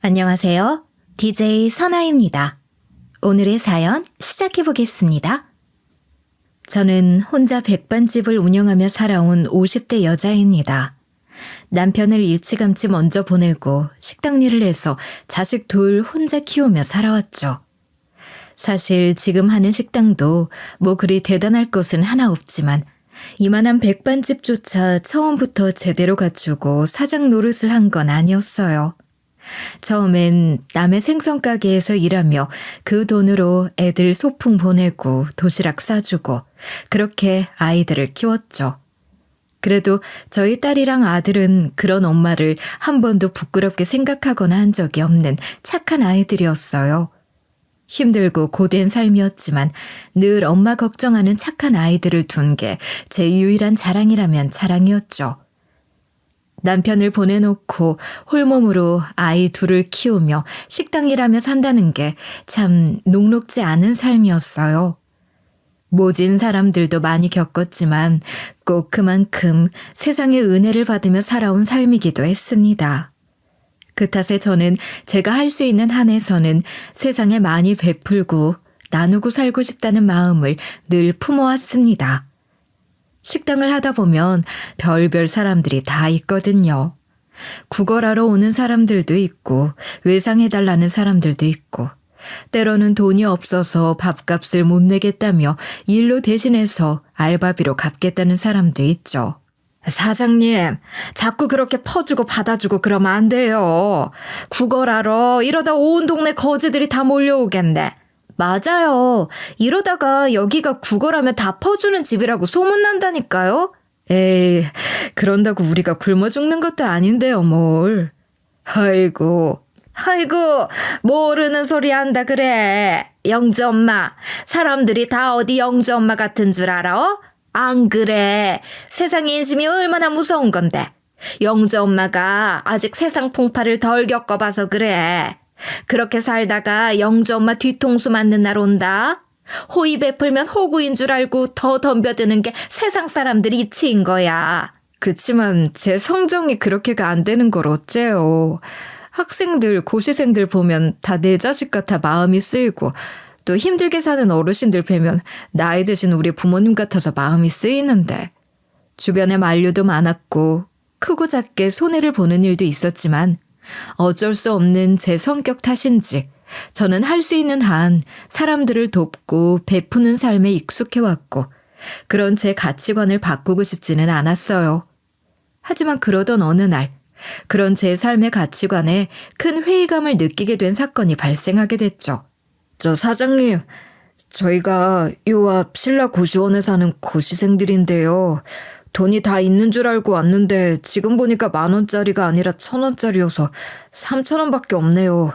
안녕하세요. DJ 선아입니다. 오늘의 사연 시작해 보겠습니다. 저는 혼자 백반집을 운영하며 살아온 50대 여자입니다. 남편을 일찌감치 먼저 보내고 식당 일을 해서 자식 둘 혼자 키우며 살아왔죠. 사실 지금 하는 식당도 뭐 그리 대단할 것은 하나 없지만 이만한 백반집조차 처음부터 제대로 갖추고 사장 노릇을 한 건 아니었어요. 처음엔 남의 생선가게에서 일하며 그 돈으로 애들 소풍 보내고 도시락 싸주고 그렇게 아이들을 키웠죠. 그래도 저희 딸이랑 아들은 그런 엄마를 한 번도 부끄럽게 생각하거나 한 적이 없는 착한 아이들이었어요. 힘들고 고된 삶이었지만 늘 엄마 걱정하는 착한 아이들을 둔 게 제 유일한 자랑이라면 자랑이었죠. 남편을 보내놓고 홀몸으로 아이 둘을 키우며 식당 일하며 산다는 게 참 녹록지 않은 삶이었어요. 모진 사람들도 많이 겪었지만 꼭 그만큼 세상의 은혜를 받으며 살아온 삶이기도 했습니다. 그 탓에 저는 제가 할 수 있는 한에서는 세상에 많이 베풀고 나누고 살고 싶다는 마음을 늘 품어왔습니다. 식당을 하다 보면 별별 사람들이 다 있거든요. 구걸하러 오는 사람들도 있고 외상해달라는 사람들도 있고 때로는 돈이 없어서 밥값을 못 내겠다며 일로 대신해서 알바비로 갚겠다는 사람도 있죠. 사장님, 자꾸 그렇게 퍼주고 받아주고 그러면 안 돼요. 구걸하러 이러다 온 동네 거지들이 다 몰려오겠네. 맞아요. 이러다가 여기가 구걸하면 다 퍼주는 집이라고 소문난다니까요. 에이, 그런다고 우리가 굶어 죽는 것도 아닌데요, 뭘. 아이고, 모르는 소리 한다 그래. 영주 엄마, 사람들이 다 어디 영주 엄마 같은 줄 알아? 안 그래. 세상 인심이 얼마나 무서운 건데. 영주 엄마가 아직 세상 풍파를 덜 겪어봐서 그래. 그렇게 살다가 영주 엄마 뒤통수 맞는 날 온다. 호의 베풀면 호구인 줄 알고 더 덤벼드는 게 세상 사람들이 이치인 거야. 그치만 제 성정이 그렇게가 안 되는 걸 어째요. 학생들, 고시생들 보면 다 내 자식 같아 마음이 쓰이고 또 힘들게 사는 어르신들 뵈면 나이 드신 우리 부모님 같아서 마음이 쓰이는데 주변에 만류도 많았고 크고 작게 손해를 보는 일도 있었지만 어쩔 수 없는 제 성격 탓인지 저는 할 수 있는 한 사람들을 돕고 베푸는 삶에 익숙해왔고 그런 제 가치관을 바꾸고 싶지는 않았어요. 하지만 그러던 어느 날 그런 제 삶의 가치관에 큰 회의감을 느끼게 된 사건이 발생하게 됐죠. 저 사장님, 저희가 요 앞 신라 고시원에 사는 고시생들인데요. 돈이 다 있는 줄 알고 왔는데 지금 보니까 10,000원짜리가 아니라 1,000원짜리여서 3,000원밖에 없네요.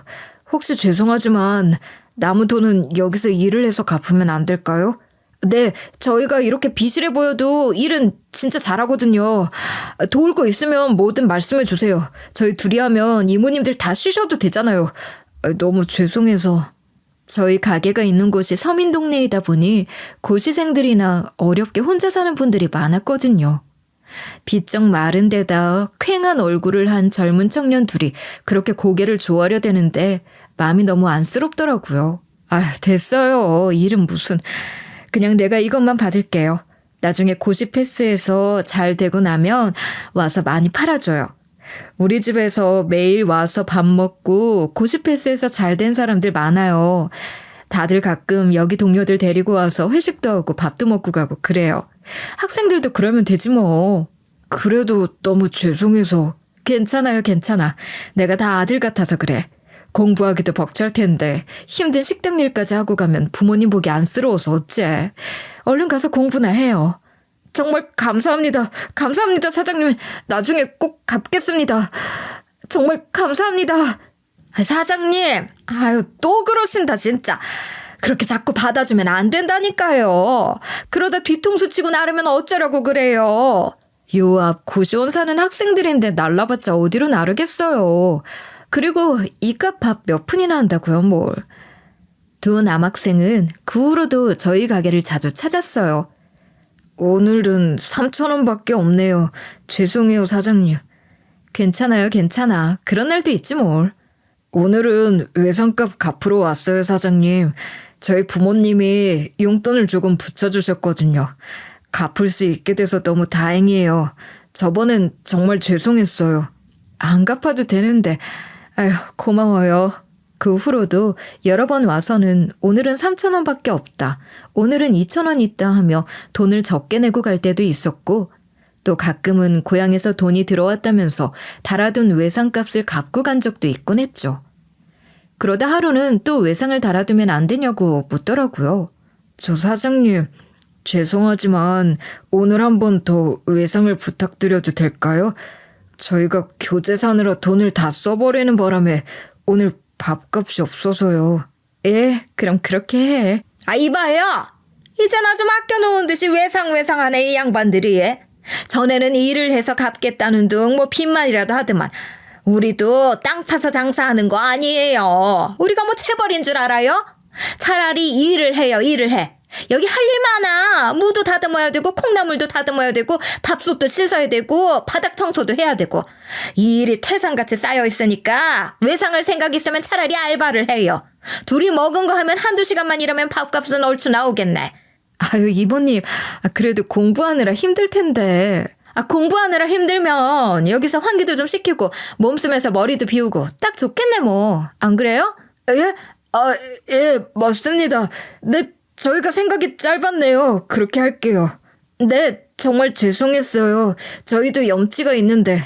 혹시 죄송하지만 남은 돈은 여기서 일을 해서 갚으면 안 될까요? 네, 저희가 이렇게 비실해 보여도 일은 진짜 잘하거든요. 도울 거 있으면 뭐든 말씀해 주세요. 저희 둘이 하면 이모님들 다 쉬셔도 되잖아요. 너무 죄송해서. 저희 가게가 있는 곳이 서민 동네이다 보니 고시생들이나 어렵게 혼자 사는 분들이 많았거든요. 비쩍 마른 데다 퀭한 얼굴을 한 젊은 청년 둘이 그렇게 고개를 조아려 대는데 마음이 너무 안쓰럽더라고요. 됐어요. 일은 무슨. 그냥 내가 이것만 받을게요. 나중에 고시 패스해서 잘 되고 나면 와서 많이 팔아줘요. 우리 집에서 매일 와서 밥 먹고 고시 패스해서 잘 된 사람들 많아요. 다들 가끔 여기 동료들 데리고 와서 회식도 하고 밥도 먹고 가고 그래요. 학생들도 그러면 되지 뭐. 그래도 너무 죄송해서. 괜찮아요, 괜찮아. 내가 다 아들 같아서 그래. 공부하기도 벅찰 텐데 힘든 식당 일까지 하고 가면 부모님 보기 안쓰러워서 어째. 얼른 가서 공부나 해요. 정말 감사합니다. 감사합니다, 사장님. 나중에 꼭 갚겠습니다. 정말 감사합니다. 사장님, 또 그러신다, 진짜. 그렇게 자꾸 받아주면 안 된다니까요. 그러다 뒤통수 치고 나르면 어쩌려고 그래요. 요 앞 고시원 사는 학생들인데 날라봤자 어디로 나르겠어요. 그리고 이깟 밥 몇 푼이나 한다고요, 뭘. 두 남학생은 그 후로도 저희 가게를 자주 찾았어요. 오늘은 3,000원밖에 없네요. 죄송해요, 사장님. 괜찮아요, 괜찮아. 그런 날도 있지 뭘. 오늘은 외상값 갚으러 왔어요, 사장님. 저희 부모님이 용돈을 조금 붙여주셨거든요. 갚을 수 있게 돼서 너무 다행이에요. 저번엔 정말 죄송했어요. 안 갚아도 되는데, 아휴, 고마워요. 그 후로도 여러 번 와서는 오늘은 3,000원밖에 없다. 오늘은 2,000원 있다 하며 돈을 적게 내고 갈 때도 있었고, 또 가끔은 고향에서 돈이 들어왔다면서 달아둔 외상값을 갚고 간 적도 있곤 했죠. 그러다 하루는 또 외상을 달아두면 안 되냐고 묻더라고요. 저 사장님, 죄송하지만 오늘 한 번 더 외상을 부탁드려도 될까요? 저희가 교재 사느라 돈을 다 써버리는 바람에 오늘 밥값이 없어서요. 예, 그럼 그렇게 해. 아, 이봐요. 이젠 아주 맡겨놓은 듯이 외상하네, 이 양반들이. 전에는 일을 해서 갚겠다는 둥 뭐 빚만이라도 하더만. 우리도 땅 파서 장사하는 거 아니에요. 우리가 뭐 체벌인 줄 알아요? 차라리 일을 해요, 일을 해. 여기 할 일 많아. 무도 다듬어야 되고 콩나물도 다듬어야 되고 밥솥도 씻어야 되고 바닥 청소도 해야 되고. 이 일이 태산같이 쌓여 있으니까 외상할 생각 있으면 차라리 알바를 해요. 둘이 먹은 거 하면 한두 시간만 일하면 밥값은 얼추 나오겠네. 아유, 이모님, 그래도 공부하느라 힘들 텐데. 공부하느라 힘들면 여기서 환기도 좀 시키고 몸 쓰면서 머리도 비우고 딱 좋겠네 뭐. 안 그래요? 예? 예, 맞습니다. 네, 저희가 생각이 짧았네요. 그렇게 할게요. 네, 정말 죄송했어요. 저희도 염치가 있는데.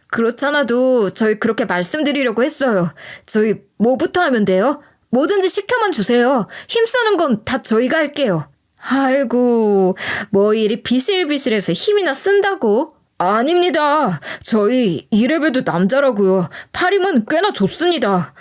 그렇잖아도 저희 그렇게 말씀드리려고 했어요. 저희 뭐부터 하면 돼요? 뭐든지 시켜만 주세요. 힘쓰는 건 다 저희가 할게요. 아이고, 뭐 이리 비실비실해서 힘이나 쓴다고? 아닙니다. 저희 이래봬도 남자라고요. 팔힘은 꽤나 좋습니다.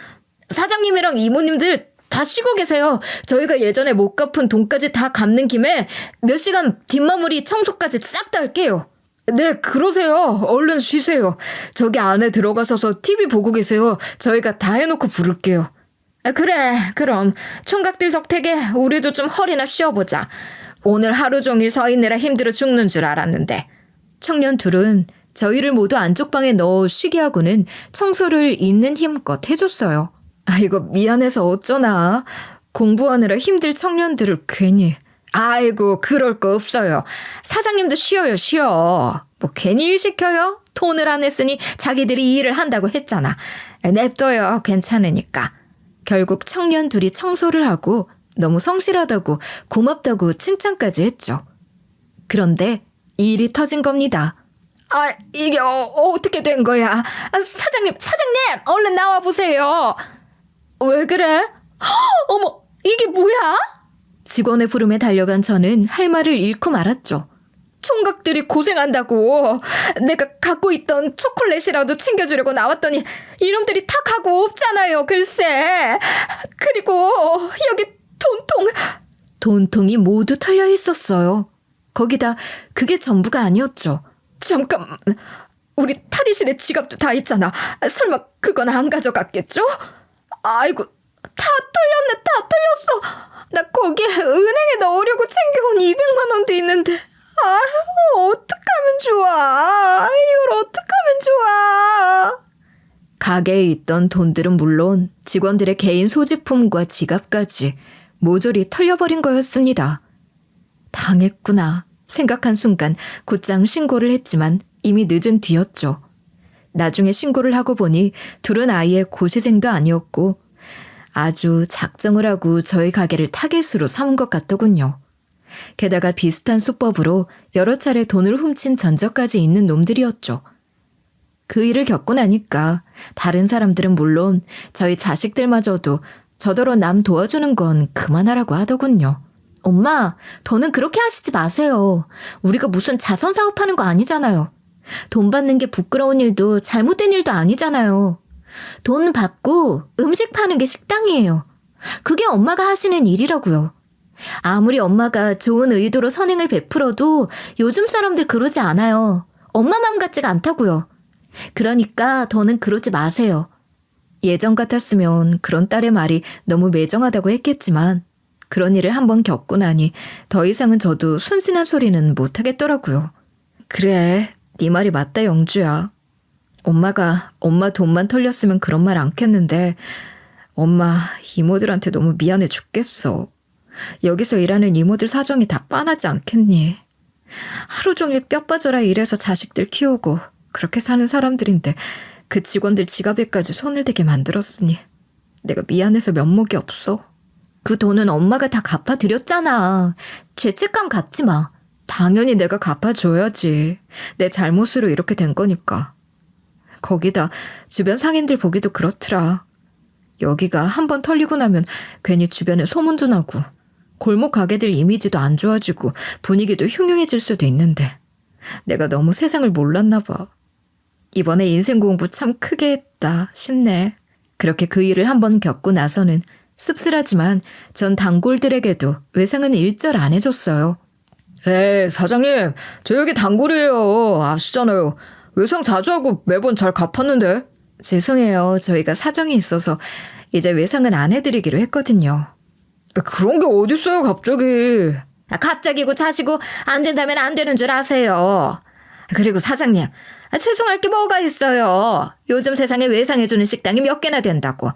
사장님이랑 이모님들 다 쉬고 계세요. 저희가 예전에 못 갚은 돈까지 다 갚는 김에 몇 시간 뒷마무리 청소까지 싹 다 할게요. 네, 그러세요. 얼른 쉬세요. 저기 안에 들어가셔서 TV 보고 계세요. 저희가 다 해놓고 부를게요. 그래, 그럼 총각들 덕택에 우리도 좀 허리나 쉬어보자. 오늘 하루 종일 서 있느라 힘들어 죽는 줄 알았는데. 청년 둘은 저희를 모두 안쪽방에 넣어 쉬게 하고는 청소를 있는 힘껏 해줬어요. 아이고, 미안해서 어쩌나. 공부하느라 힘들 청년들을 괜히. 아이고, 그럴 거 없어요. 사장님도 쉬어요, 쉬어. 뭐 괜히 일 시켜요? 돈을 안 냈으니 자기들이 일을 한다고 했잖아. 냅둬요, 괜찮으니까. 결국 청년 둘이 청소를 하고 너무 성실하다고 고맙다고 칭찬까지 했죠. 그런데 일이 터진 겁니다. 이게 어떻게 된 거야? 사장님, 얼른 나와보세요. 왜 그래? 어머, 이게 뭐야? 직원의 부름에 달려간 저는 할 말을 잃고 말았죠. 총각들이 고생한다고 내가 갖고 있던 초콜릿이라도 챙겨주려고 나왔더니 이놈들이 다 가고 없잖아요, 글쎄. 그리고 여기 돈통이 모두 털려 있었어요. 거기다 그게 전부가 아니었죠. 잠깐, 우리 탈의실에 지갑도 다 있잖아. 설마 그건 안 가져갔겠죠? 아이고, 다 털렸어. 나 거기에 은행에 넣으려고 챙겨온 200만 원도 있는데. 어떡하면 좋아. 이걸 어떡하면 좋아. 가게에 있던 돈들은 물론 직원들의 개인 소지품과 지갑까지 모조리 털려버린 거였습니다. 당했구나 생각한 순간 곧장 신고를 했지만 이미 늦은 뒤였죠. 나중에 신고를 하고 보니 둘은 아예 고시생도 아니었고 아주 작정을 하고 저희 가게를 타겟으로 삼은 것 같더군요. 게다가 비슷한 수법으로 여러 차례 돈을 훔친 전적까지 있는 놈들이었죠. 그 일을 겪고 나니까 다른 사람들은 물론 저희 자식들마저도 저더러 남 도와주는 건 그만하라고 하더군요. 엄마, 더는 그렇게 하시지 마세요. 우리가 무슨 자선 사업하는 거 아니잖아요. 돈 받는 게 부끄러운 일도 잘못된 일도 아니잖아요. 돈 받고 음식 파는 게 식당이에요. 그게 엄마가 하시는 일이라고요. 아무리 엄마가 좋은 의도로 선행을 베풀어도 요즘 사람들 그러지 않아요. 엄마 맘 같지가 않다고요. 그러니까 더는 그러지 마세요. 예전 같았으면 그런 딸의 말이 너무 매정하다고 했겠지만 그런 일을 한번 겪고 나니 더 이상은 저도 순진한 소리는 못하겠더라고요. 그래, 네 말이 맞다, 영주야. 엄마 돈만 털렸으면 그런 말 않겠는데 엄마 이모들한테 너무 미안해 죽겠어. 여기서 일하는 이모들 사정이 다 빤하지 않겠니? 하루 종일 뼈 빠져라 일해서 자식들 키우고 그렇게 사는 사람들인데 그 직원들 지갑에까지 손을 대게 만들었으니 내가 미안해서 면목이 없어. 그 돈은 엄마가 다 갚아드렸잖아. 죄책감 갖지 마. 당연히 내가 갚아줘야지. 내 잘못으로 이렇게 된 거니까. 거기다 주변 상인들 보기도 그렇더라. 여기가 한번 털리고 나면 괜히 주변에 소문도 나고 골목 가게들 이미지도 안 좋아지고 분위기도 흉흉해질 수도 있는데 내가 너무 세상을 몰랐나 봐. 이번에 인생 공부 참 크게 했다 싶네. 그렇게 그 일을 한번 겪고 나서는 씁쓸하지만 전 단골들에게도 외상은 일절 안 해줬어요. 에이 사장님 저 여기 단골이에요. 아시잖아요. 외상 자주 하고 매번 잘 갚았는데. 죄송해요. 저희가 사정이 있어서 이제 외상은 안 해드리기로 했거든요. 그런 게 어딨어요 갑자기. 갑자기고 자시고 안 된다면 안 되는 줄 아세요. 그리고 사장님 죄송할 게 뭐가 있어요. 요즘 세상에 외상해주는 식당이 몇 개나 된다고.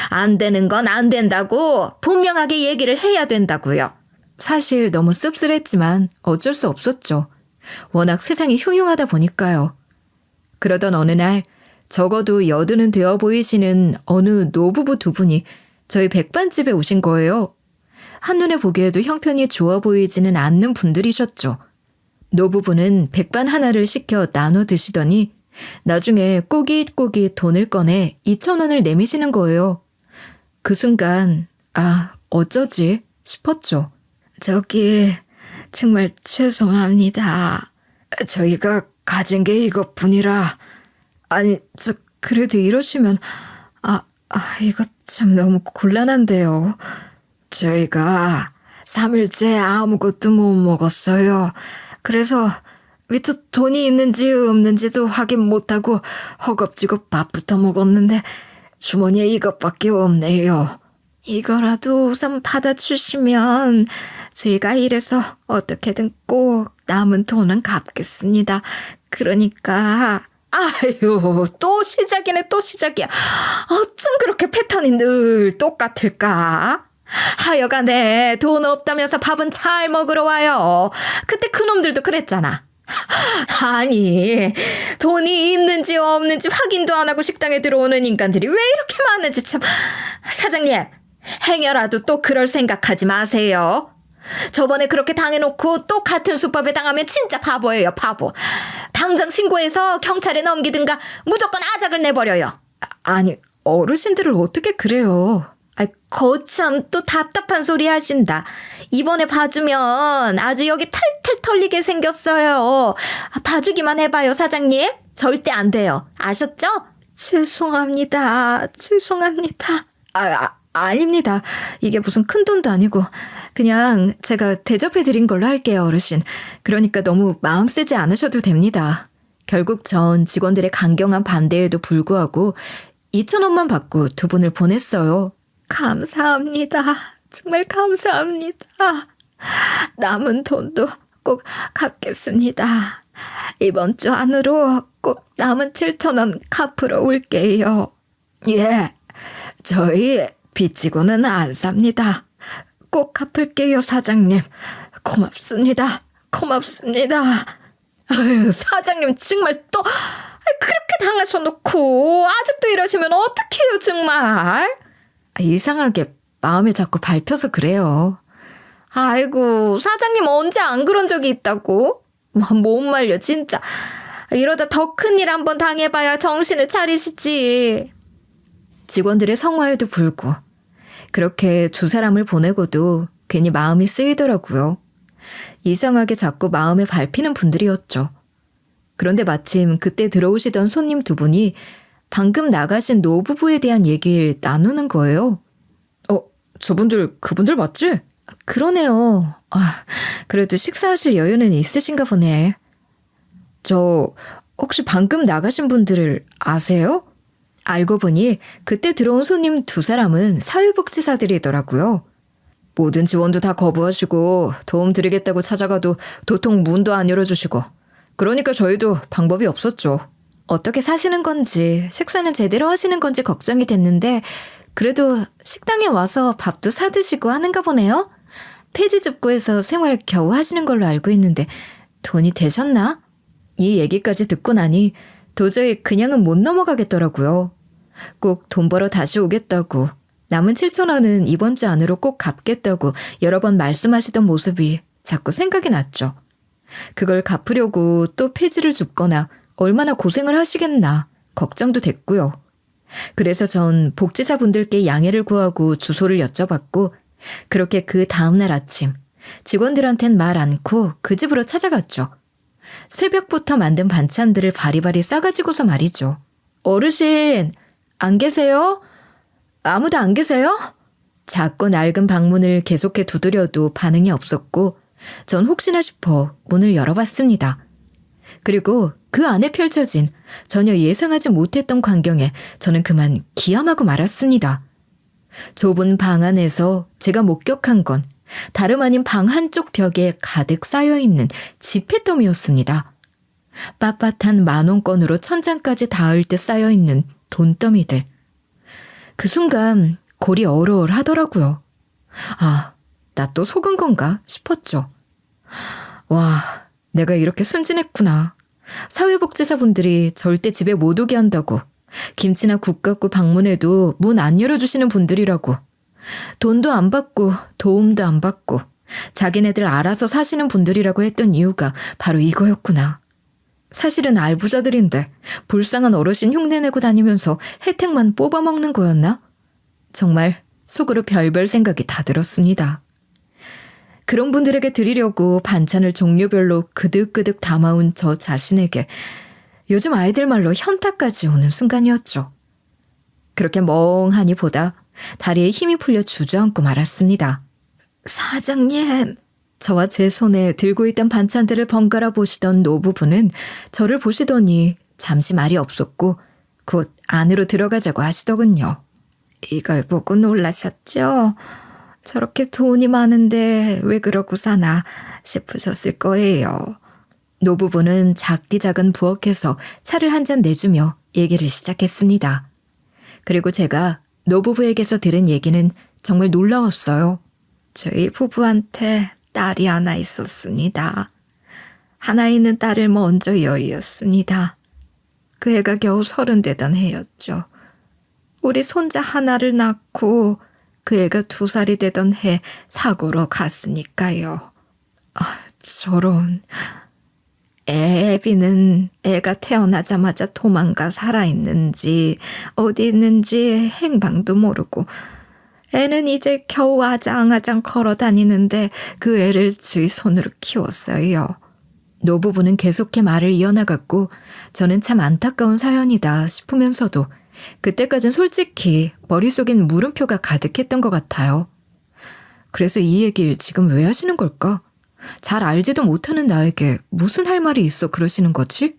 안 되는 건 안 된다고 분명하게 얘기를 해야 된다고요. 사실 너무 씁쓸했지만 어쩔 수 없었죠. 워낙 세상이 흉흉하다 보니까요. 그러던 어느 날 적어도 여든은 되어 보이시는 어느 노부부 두 분이 저희 백반집에 오신 거예요. 한눈에 보기에도 형편이 좋아 보이지는 않는 분들이셨죠. 노부부는 백반 하나를 시켜 나눠 드시더니 나중에 꼬깃꼬깃 돈을 꺼내 2,000원을 내미시는 거예요. 그 순간 어쩌지 싶었죠. 저기 정말 죄송합니다. 저희가 가진 게 이것뿐이라. 아니 그래도 이러시면 이거 참 너무 곤란한데요. 저희가 3일째 아무것도 못 먹었어요. 그래서 밑에 돈이 있는지 없는지도 확인 못하고 허겁지겁 밥부터 먹었는데 주머니에 이것밖에 없네요. 이거라도 우선 받아주시면 저희가 이래서 어떻게든 꼭 남은 돈은 갚겠습니다. 그러니까 아유 또 시작이네 또 시작이야. 어쩜 그렇게 패턴이 늘 똑같을까? 하여간에 돈 없다면서 밥은 잘 먹으러 와요. 그때 그놈들도 그랬잖아. 아니 돈이 있는지 없는지 확인도 안 하고 식당에 들어오는 인간들이 왜 이렇게 많은지 참. 사장님 행여라도 또 그럴 생각하지 마세요. 저번에 그렇게 당해놓고 또 같은 수법에 당하면 진짜 바보예요 바보. 당장 신고해서 경찰에 넘기든가 무조건 아작을 내버려요. 아니 어르신들을 어떻게 그래요. 거참 또 답답한 소리 하신다. 이번에 봐주면 아주 여기 탈탈 털리게 생겼어요. 봐주기만 해봐요 사장님. 절대 안 돼요. 아셨죠? 죄송합니다. 아닙니다. 이게 무슨 큰 돈도 아니고 그냥 제가 대접해드린 걸로 할게요 어르신. 그러니까 너무 마음 쓰지 않으셔도 됩니다. 결국 전 직원들의 강경한 반대에도 불구하고 2,000원만 받고 두 분을 보냈어요. 감사합니다. 정말 감사합니다. 남은 돈도 꼭 갚겠습니다. 이번 주 안으로 꼭 남은 7,000원 갚으러 올게요. 예, 저희 빚지고는 안 삽니다. 꼭 갚을게요 사장님. 고맙습니다. 아유, 사장님 정말 또 그렇게 당하셔놓고 아직도 이러시면 어떡해요 정말. 이상하게 마음에 자꾸 밟혀서 그래요. 아이고 사장님 언제 안 그런 적이 있다고? 못 말려 진짜. 이러다 더 큰일 한번 당해봐야 정신을 차리시지. 직원들의 성화에도 불고 그렇게 두 사람을 보내고도 괜히 마음이 쓰이더라고요. 이상하게 자꾸 마음에 밟히는 분들이었죠. 그런데 마침 그때 들어오시던 손님 두 분이 방금 나가신 노부부에 대한 얘기를 나누는 거예요. 그분들 맞지? 그러네요. 그래도 식사하실 여유는 있으신가 보네. 저 혹시 방금 나가신 분들을 아세요? 알고 보니 그때 들어온 손님 두 사람은 사회복지사들이더라고요. 모든 지원도 다 거부하시고 도움 드리겠다고 찾아가도 도통 문도 안 열어주시고 그러니까 저희도 방법이 없었죠. 어떻게 사시는 건지, 식사는 제대로 하시는 건지 걱정이 됐는데 그래도 식당에 와서 밥도 사드시고 하는가 보네요. 폐지줍고에서 생활 겨우 하시는 걸로 알고 있는데 돈이 되셨나? 이 얘기까지 듣고 나니 도저히 그냥은 못 넘어가겠더라고요. 꼭 돈 벌어 다시 오겠다고, 남은 7천 원은 이번 주 안으로 꼭 갚겠다고 여러 번 말씀하시던 모습이 자꾸 생각이 났죠. 그걸 갚으려고 또 폐지를 줍거나 얼마나 고생을 하시겠나 걱정도 됐고요. 그래서 전 복지사분들께 양해를 구하고 주소를 여쭤봤고, 그렇게 그 다음날 아침 직원들한텐 말 않고 그 집으로 찾아갔죠. 새벽부터 만든 반찬들을 바리바리 싸가지고서 말이죠. 어르신, 안 계세요? 아무도 안 계세요? 작고 낡은 방문을 계속해 두드려도 반응이 없었고 전 혹시나 싶어 문을 열어봤습니다. 그리고 그 안에 펼쳐진 전혀 예상하지 못했던 광경에 저는 그만 기함하고 말았습니다. 좁은 방 안에서 제가 목격한 건 다름 아닌 방 한쪽 벽에 가득 쌓여있는 지폐더미였습니다. 빳빳한 만원권으로 천장까지 닿을 듯 쌓여있는 돈더미들. 그 순간 골이 얼얼하더라고요. 아, 나 또 속은 건가 싶었죠. 와, 내가 이렇게 순진했구나. 사회복지사분들이 절대 집에 못 오게 한다고, 김치나 국 갖고 방문해도 문 안 열어주시는 분들이라고, 돈도 안 받고 도움도 안 받고 자기네들 알아서 사시는 분들이라고 했던 이유가 바로 이거였구나. 사실은 알부자들인데 불쌍한 어르신 흉내내고 다니면서 혜택만 뽑아먹는 거였나? 정말 속으로 별별 생각이 다 들었습니다. 그런 분들에게 드리려고 반찬을 종류별로 그득그득 담아온 저 자신에게 요즘 아이들 말로 현타까지 오는 순간이었죠. 그렇게 멍하니 보다 다리에 힘이 풀려 주저앉고 말았습니다. 사장님. 저와 제 손에 들고 있던 반찬들을 번갈아 보시던 노부부는 저를 보시더니 잠시 말이 없었고 곧 안으로 들어가자고 하시더군요. 이걸 보고 놀라셨죠? 저렇게 돈이 많은데 왜 그러고 사나 싶으셨을 거예요. 노부부는 작디 작은 부엌에서 차를 한 잔 내주며 얘기를 시작했습니다. 그리고 제가 노부부에게서 들은 얘기는 정말 놀라웠어요. 저희 부부한테 딸이 하나 있었습니다. 하나 있는 딸을 먼저 여의었습니다. 그 애가 겨우 30 되던 해였죠. 우리 손자 하나를 낳고 그 애가 2살이 되던 해 사고로 갔으니까요. 아, 저런. 애비는 애가 태어나자마자 도망가 살아있는지 어디 있는지 행방도 모르고, 애는 이제 겨우 아장아장 걸어다니는데 그 애를 저희 손으로 키웠어요. 노부부는 계속해 말을 이어나갔고 저는 참 안타까운 사연이다 싶으면서도 그때까진 솔직히 머릿속엔 물음표가 가득했던 것 같아요. 그래서 이 얘기를 지금 왜 하시는 걸까? 잘 알지도 못하는 나에게 무슨 할 말이 있어 그러시는 거지?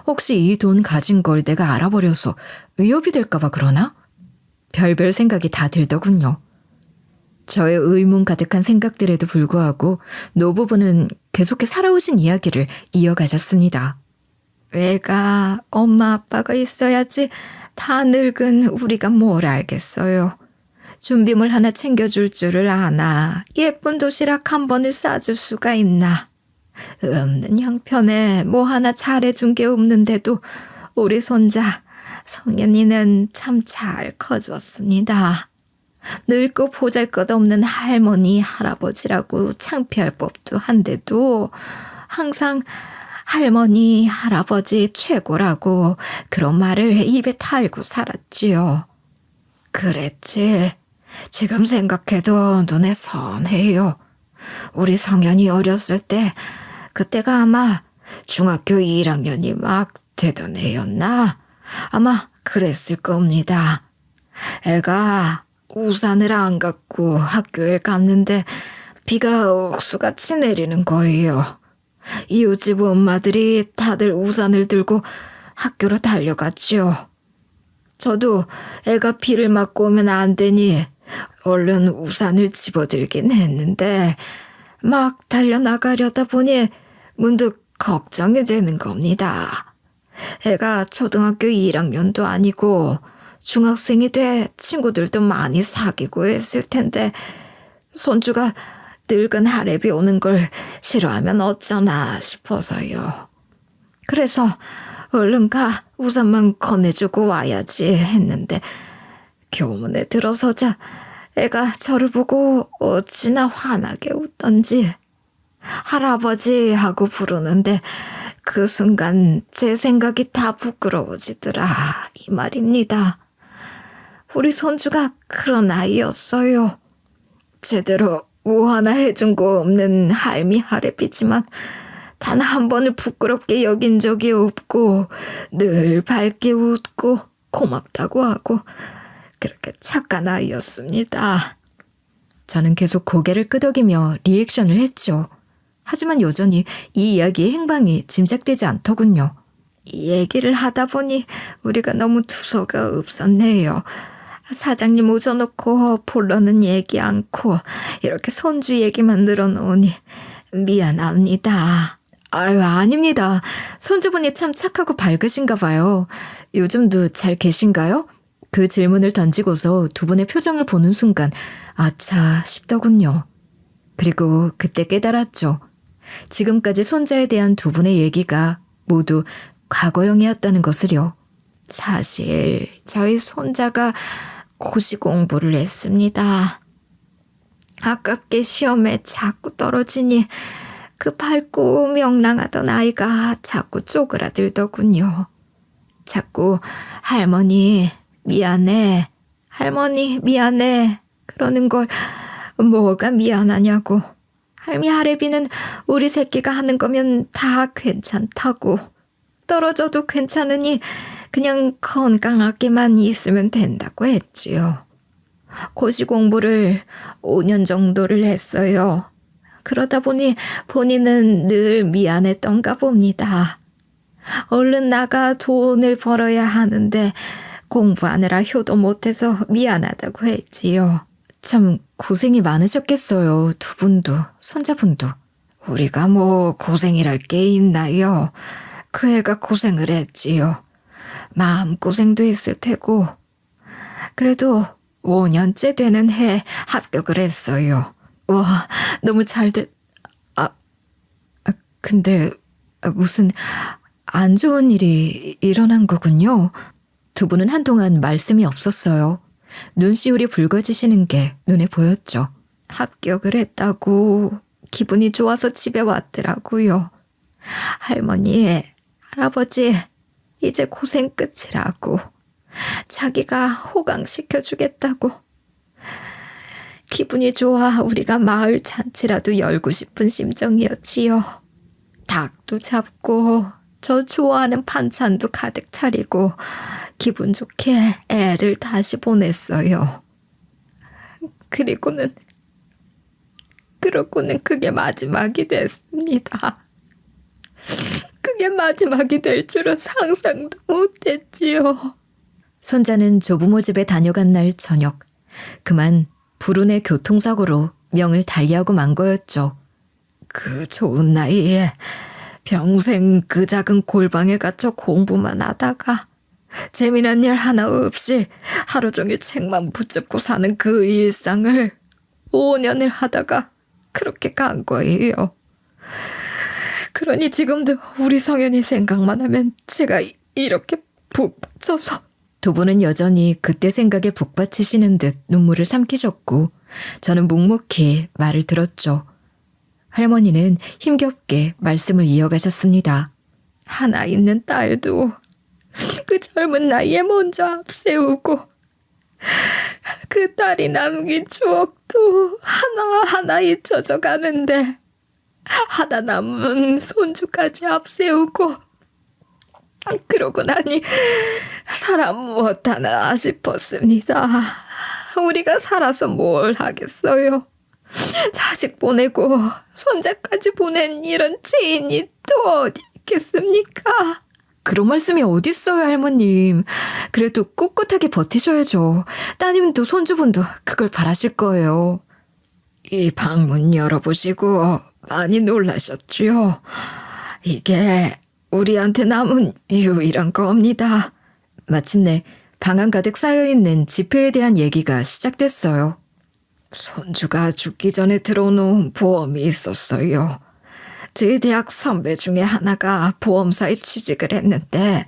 혹시 이 돈 가진 걸 내가 알아버려서 위협이 될까 봐 그러나? 별별 생각이 다 들더군요. 저의 의문 가득한 생각들에도 불구하고 노부부는 계속해 살아오신 이야기를 이어가셨습니다. 애가 엄마 아빠가 있어야지 다 늙은 우리가 뭘 알겠어요. 준비물 하나 챙겨줄 줄을 아나 예쁜 도시락 한 번을 싸줄 수가 있나. 없는 형편에 뭐 하나 잘해준 게 없는데도 우리 손자 성현이는 참 잘 커졌습니다. 늙고 보잘것없는 할머니 할아버지라고 창피할 법도 한데도 항상 할머니 할아버지 최고라고 그런 말을 입에 달고 살았지요. 그랬지. 지금 생각해도 눈에 선해요. 우리 성현이 어렸을 때 그때가 아마 중학교 1학년이 막 되던 해였나? 아마 그랬을 겁니다. 애가 우산을 안 갖고 학교에 갔는데 비가 옥수같이 내리는 거예요. 이웃집 엄마들이 다들 우산을 들고 학교로 달려갔지요. 저도 애가 비를 맞고 오면 안 되니 얼른 우산을 집어들긴 했는데 막 달려나가려다 보니 문득 걱정이 되는 겁니다. 애가 초등학교 1학년도 아니고 중학생이 돼 친구들도 많이 사귀고 했을 텐데 손주가 늙은 할애비 오는 걸 싫어하면 어쩌나 싶어서요. 그래서 얼른 가 우산만 건네주고 와야지 했는데 교문에 들어서자 애가 저를 보고 어찌나 환하게 웃던지 할아버지 하고 부르는데 그 순간 제 생각이 다 부끄러워지더라 이 말입니다. 우리 손주가 그런 아이였어요. 제대로 뭐 하나 해준 거 없는 할미 할애비지만 단 한 번을 부끄럽게 여긴 적이 없고 늘 밝게 웃고 고맙다고 하고 그렇게 착한 아이였습니다. 저는 계속 고개를 끄덕이며 리액션을 했죠. 하지만 여전히 이 이야기의 행방이 짐작되지 않더군요. 이 얘기를 하다 보니 우리가 너무 두서가 없었네요. 사장님 오셔놓고 본론은 얘기 않고 이렇게 손주 얘기만 늘어놓으니 미안합니다. 아유, 아닙니다. 손주분이 참 착하고 밝으신가 봐요. 요즘도 잘 계신가요? 그 질문을 던지고서 두 분의 표정을 보는 순간 아차 싶더군요. 그리고 그때 깨달았죠. 지금까지 손자에 대한 두 분의 얘기가 모두 과거형이었다는 것을요. 사실 저희 손자가 고시 공부를 했습니다. 아깝게 시험에 자꾸 떨어지니 그 밝고 명랑하던 아이가 자꾸 쪼그라들더군요. 자꾸 할머니 미안해, 할머니 미안해 그러는 걸 뭐가 미안하냐고. 할미 할애비는 우리 새끼가 하는 거면 다 괜찮다고. 떨어져도 괜찮으니 그냥 건강하게만 있으면 된다고 했지요. 고시 공부를 5년 정도를 했어요. 그러다 보니 본인은 늘 미안했던가 봅니다. 얼른 나가 돈을 벌어야 하는데 공부하느라 효도 못해서 미안하다고 했지요. 참 고생이 많으셨겠어요. 두 분도, 손자분도. 우리가 뭐 고생이랄 게 있나요? 그 애가 고생을 했지요. 마음고생도 했을 테고. 그래도 5년째 되는 해 합격을 했어요. 와, 너무 근데 무슨 안 좋은 일이 일어난 거군요. 두 분은 한동안 말씀이 없었어요. 눈시울이 붉어지시는 게 눈에 보였죠. 합격을 했다고 기분이 좋아서 집에 왔더라고요. 할머니, 할아버지, 이제 고생 끝이라고. 자기가 호강시켜주겠다고. 기분이 좋아 우리가 마을 잔치라도 열고 싶은 심정이었지요. 닭도 잡고 저 좋아하는 반찬도 가득 차리고 기분 좋게 애를 다시 보냈어요. 그러고는 그게 마지막이 됐습니다. 그게 마지막이 될 줄은 상상도 못했지요. 손자는 조부모 집에 다녀간 날 저녁, 그만 불운의 교통사고로 명을 달리하고 만 거였죠. 그 좋은 나이에 평생 그 작은 골방에 갇혀 공부만 하다가 재미난 일 하나 없이 하루 종일 책만 붙잡고 사는 그 일상을 5년을 하다가 그렇게 간 거예요. 그러니 지금도 우리 성현이 생각만 하면 제가 이렇게 푹 빠져서. 두 분은 여전히 그때 생각에 북받치시는 듯 눈물을 삼키셨고 저는 묵묵히 말을 들었죠. 할머니는 힘겹게 말씀을 이어가셨습니다. 하나 있는 딸도 그 젊은 나이에 먼저 앞세우고 그 딸이 남긴 추억도 하나하나 잊혀져 가는데 하나 남은 손주까지 앞세우고 그러고 나니 사람 못하나 싶었습니다. 우리가 살아서 뭘 하겠어요. 자식 보내고 손자까지 보낸 이런 죄인이 또 어디 있겠습니까? 그런 말씀이 어딨어요, 할머님. 그래도 꿋꿋하게 버티셔야죠. 따님도 손주분도 그걸 바라실 거예요. 이 방문 열어보시고 많이 놀라셨죠? 이게 우리한테 남은 유일한 겁니다. 마침내 방안 가득 쌓여있는 지폐에 대한 얘기가 시작됐어요. 손주가 죽기 전에 들어놓은 보험이 있었어요. 저희 대학 선배 중에 하나가 보험사에 취직을 했는데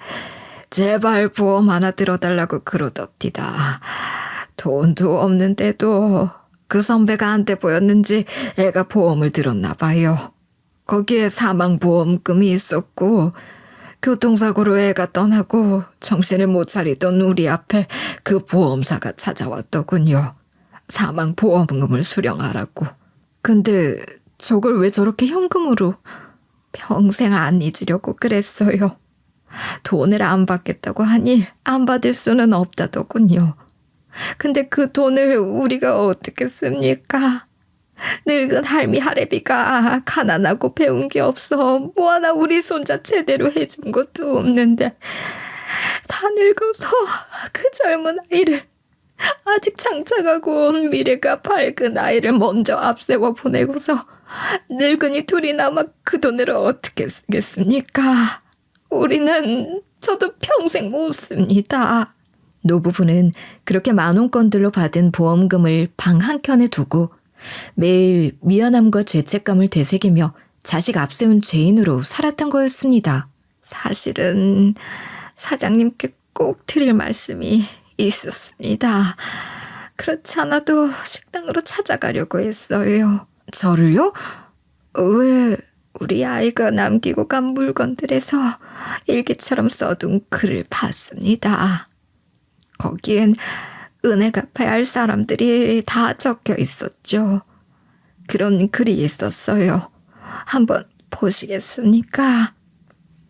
제발 보험 하나 들어달라고 그러덥디다. 돈도 없는데도 그 선배가 안 돼 보였는지 애가 보험을 들었나 봐요. 거기에 사망보험금이 있었고 교통사고로 애가 떠나고 정신을 못 차리던 우리 앞에 그 보험사가 찾아왔더군요. 사망보험금을 수령하라고. 근데 저걸 왜 저렇게 현금으로 평생 안 잊으려고 그랬어요. 돈을 안 받겠다고 하니 안 받을 수는 없다더군요. 근데 그 돈을 우리가 어떻게 씁니까? 늙은 할미 할애비가 가난하고 배운 게 없어 뭐 하나 우리 손자 제대로 해준 것도 없는데 다 늙어서 그 젊은 아이를 아직 창창하고 미래가 밝은 아이를 먼저 앞세워 보내고서 늙은이 둘이 남아 그 돈을 어떻게 쓰겠습니까? 우리는 저도 평생 못 씁니다. 노부부는 그렇게 만원권들로 받은 보험금을 방 한켠에 두고 매일 미안함과 죄책감을 되새기며 자식 앞세운 죄인으로 살았던 거였습니다. 사실은 사장님께 꼭 드릴 말씀이 있었습니다. 그렇지 않아도 식당으로 찾아가려고 했어요. 저를요? 왜 우리 아이가 남기고 간 물건들에서 일기처럼 써둔 글을 봤습니다. 거기엔 은혜 갚아야 할 사람들이 다 적혀 있었죠. 그런 글이 있었어요. 한번 보시겠습니까?